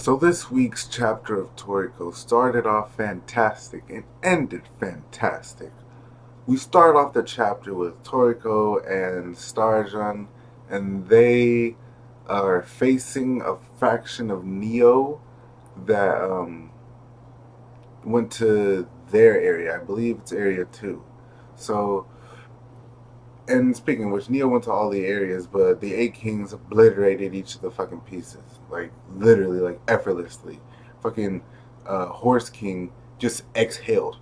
So this week's chapter of Toriko started off fantastic and ended fantastic. We start off the chapter with Toriko and Starjan, and they are facing a faction of Neo that went to their area. I believe it's Area 2. So, and speaking of which, Neo went to all the areas, but the Eight Kings obliterated each of the fucking pieces. Like, literally, like, effortlessly. Fucking Horse King just exhaled.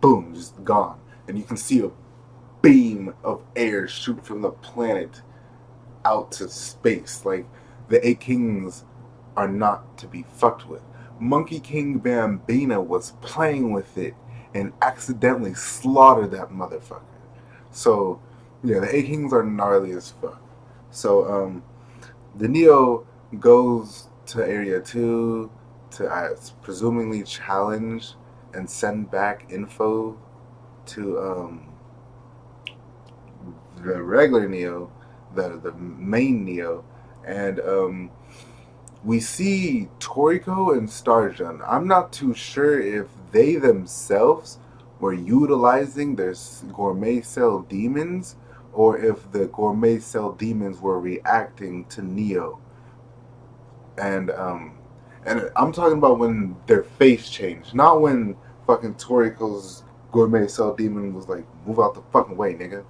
Boom, just gone. And you can see a beam of air shoot from the planet out to space. Like, the Eight Kings are not to be fucked with. Monkey King Bambina was playing with it and accidentally slaughtered that motherfucker. So, yeah, the Eight Kings are gnarly as fuck. So, the Neo goes to Area 2 to presumably challenge and send back info to the regular Neo, the main Neo, and we see Toriko and Starjan. I'm not too sure if they themselves were utilizing their Gourmet Cell Demons or if the Gourmet Cell Demons were reacting to Neo. And I'm talking about when their face changed, not when fucking Toriko's Gourmet Cell Demon was like, move out the fucking way, nigga.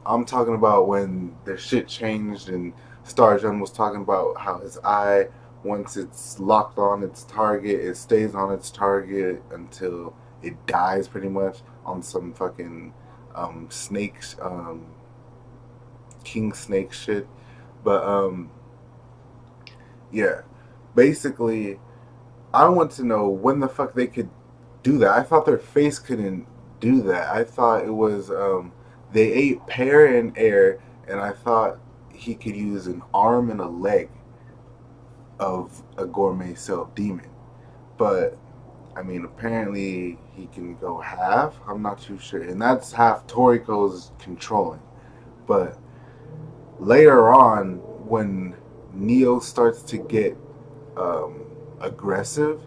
I'm talking about when their shit changed and Starjun was talking about how his eye, once it's locked on its target, it stays on its target until it dies pretty much on some fucking snakes, king snake shit. But yeah, basically, I want to know when the fuck they could do that. I thought their face couldn't do that. I thought it was they ate pear and air, and I thought he could use an arm and a leg of a gourmet cell demon. But I mean, apparently he can go half. I'm not too sure, and that's half Toriko's controlling. But later on, when Neo starts to get aggressive,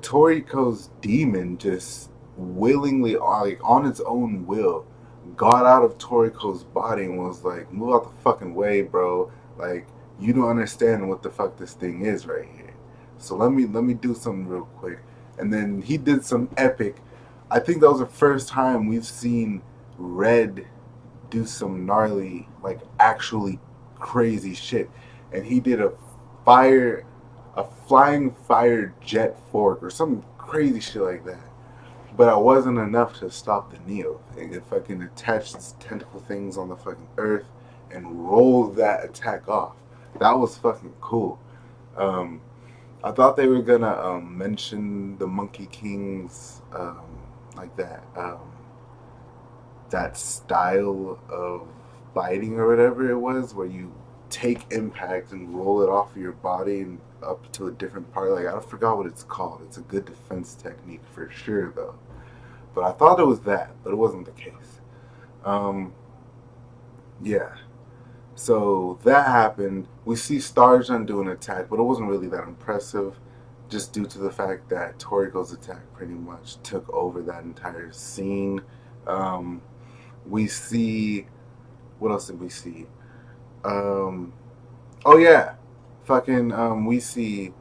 Toriko's demon just willingly, like on its own will, got out of Toriko's body and was like, "Move out the fucking way, bro! Like you don't understand what the fuck this thing is right here. So let me do something real quick." And then he did some epic. I think that was the first time we've seen Red do some gnarly, like actually crazy shit. And he did a flying fire jet fork or some crazy shit like that. But it wasn't enough to stop the Neo thing. It fucking attached its tentacle things on the fucking earth and rolled that attack off. That was fucking cool. Um, I thought they were gonna mention the Monkey Kings, like that style of fighting or whatever it was, where you take impact and roll it off of your body and up to a different part. Like I forgot what it's called. It's a good defense technique for sure, though. But I thought it was that, but it wasn't the case. Um, yeah. So that happened. We see Starjan do an attack, but it wasn't really that impressive, just due to the fact that Toriko's attack pretty much took over that entire scene. Um, we see, what else did we see? Um, oh yeah, fucking we see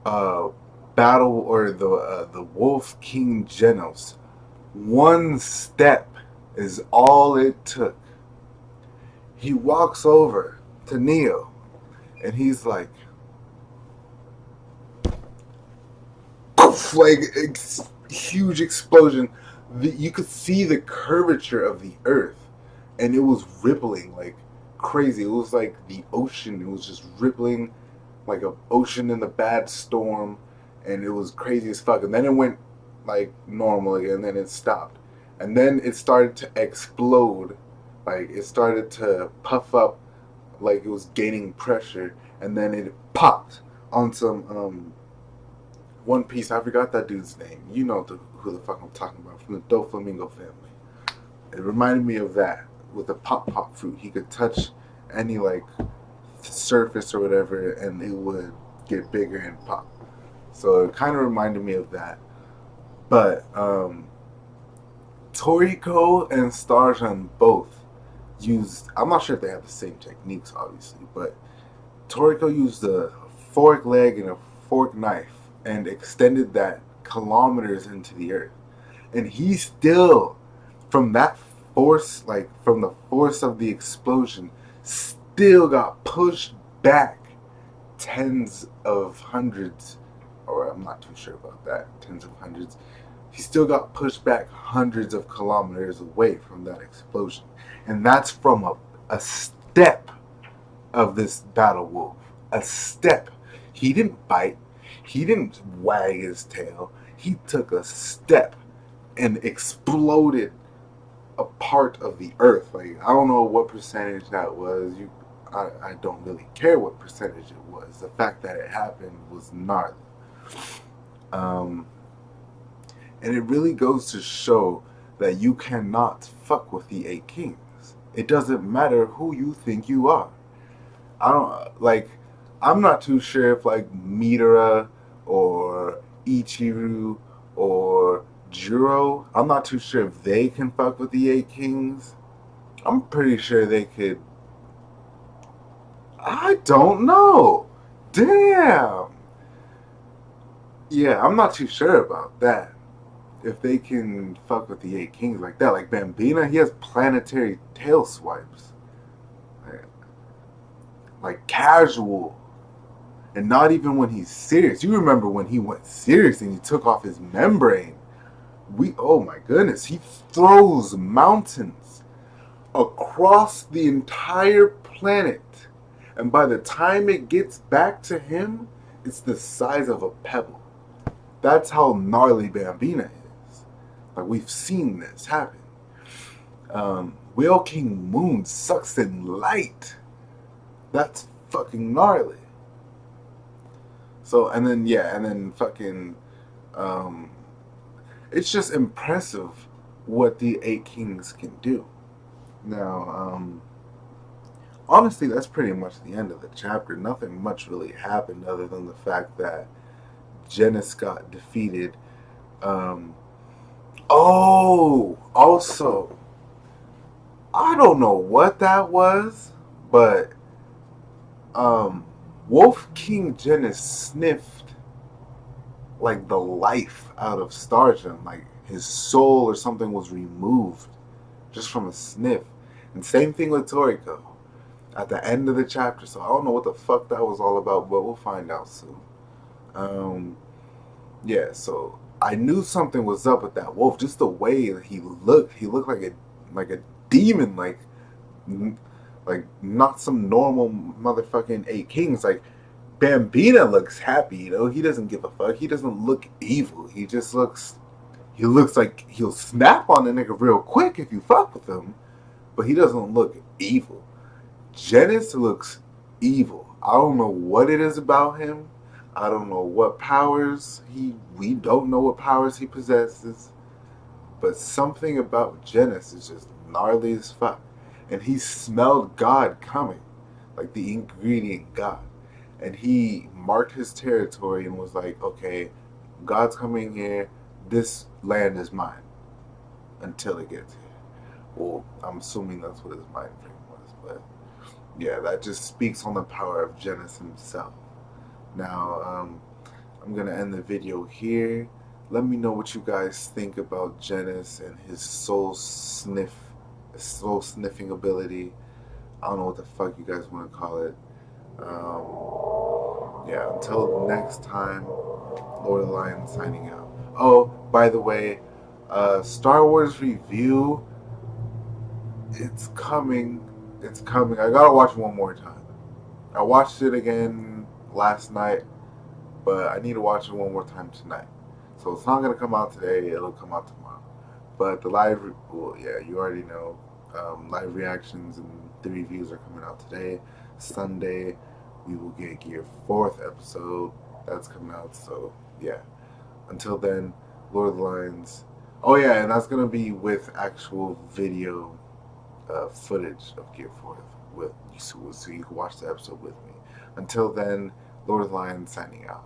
uh battle or the Wolf King Genos. One step is all it took. He walks over to Neo and he's like huge explosion. You could see the curvature of the earth and it was rippling like crazy. It was like the ocean. It was just rippling like an ocean in a bad storm, and it was crazy as fuck. And then it went like normal again, and then it stopped, and then it started to explode. Like it started to puff up, like it was gaining pressure, and then it popped on some One Piece. I forgot that dude's name. You know who the fuck I'm talking about from the Doflamingo family. It reminded me of that with the pop fruit. He could touch any like surface or whatever, and it would get bigger and pop. So it kind of reminded me of that. But Toriko and Starjan both used. I'm not sure if they have the same techniques, obviously, but Toriko used a fork leg and a fork knife and extended that kilometers into the earth. And he still, from that force, like from the force of the explosion, still got pushed back tens of hundreds, or I'm not too sure about that, tens of hundreds. He still got pushed back hundreds of kilometers away from that explosion. And that's from a step of this battle wolf. A step. He didn't bite. He didn't wag his tail. He took a step and exploded a part of the earth. Like, I don't know what percentage that was. I don't really care what percentage it was. The fact that it happened was gnarly. And it really goes to show that you cannot fuck with the Eight Kings. It doesn't matter who you think you are. I'm not too sure if like Midora or Ichiru or Juro, I'm not too sure if they can fuck with the Eight Kings. I'm pretty sure they could. I don't know. Damn. Yeah, I'm not too sure about that. If they can fuck with the Eight Kings like that. Like Bambina, he has planetary tail swipes. Like casual. And not even when he's serious. You remember when he went serious and he took off his membrane. Oh my goodness, he throws mountains across the entire planet. And by the time it gets back to him, it's the size of a pebble. That's how gnarly Bambina is. Like, we've seen this happen. Whale King Moon sucks in light. That's fucking gnarly. So, and then fucking, it's just impressive what the Eight Kings can do. Now, honestly, that's pretty much the end of the chapter. Nothing much really happened other than the fact that Guiness got defeated. Also, I don't know what that was, but Wolf King Guiness sniffed like the life out of Starjan, like his soul or something was removed just from a sniff. And same thing with Toriko at the end of the chapter. So I don't know what the fuck that was all about, but we'll find out soon. Yeah, so I knew something was up with that wolf. Just the way that he looked like a demon, like not some normal motherfucking Eight Kings. Like Bambina looks happy, you know. He doesn't give a fuck. He doesn't look evil. He looks like he'll snap on a nigga real quick if you fuck with him, but he doesn't look evil. Guiness looks evil. I don't know what it is about him. I don't know what powers we don't know what powers he possesses, but something about Guiness is just gnarly as fuck. And he smelled God coming, like the ingredient God. And he marked his territory and was like, okay, God's coming here. This land is mine until it gets here. Well, I'm assuming that's what his mind frame was. But yeah, that just speaks on the power of Guiness himself. Now, I'm going to end the video here. Let me know what you guys think about Guiness and his soul sniffing ability. I don't know what the fuck you guys want to call it. Yeah, until next time, Lord of the Lion signing out. Oh, by the way, Star Wars review, it's coming. It's coming. I gotta watch it one more time. I watched it again last night, but I need to watch it one more time tonight. So it's not gonna come out today. It'll come out tomorrow. But the you already know. Live reactions and the reviews are coming out today. Sunday, we will get Gear 4th episode. That's coming out. So yeah. Until then, Lord of the Lions. Oh yeah, and that's gonna be with actual video footage of Gear 4th. with so you can watch the episode with me. Until then, Lord of the Lion signing out.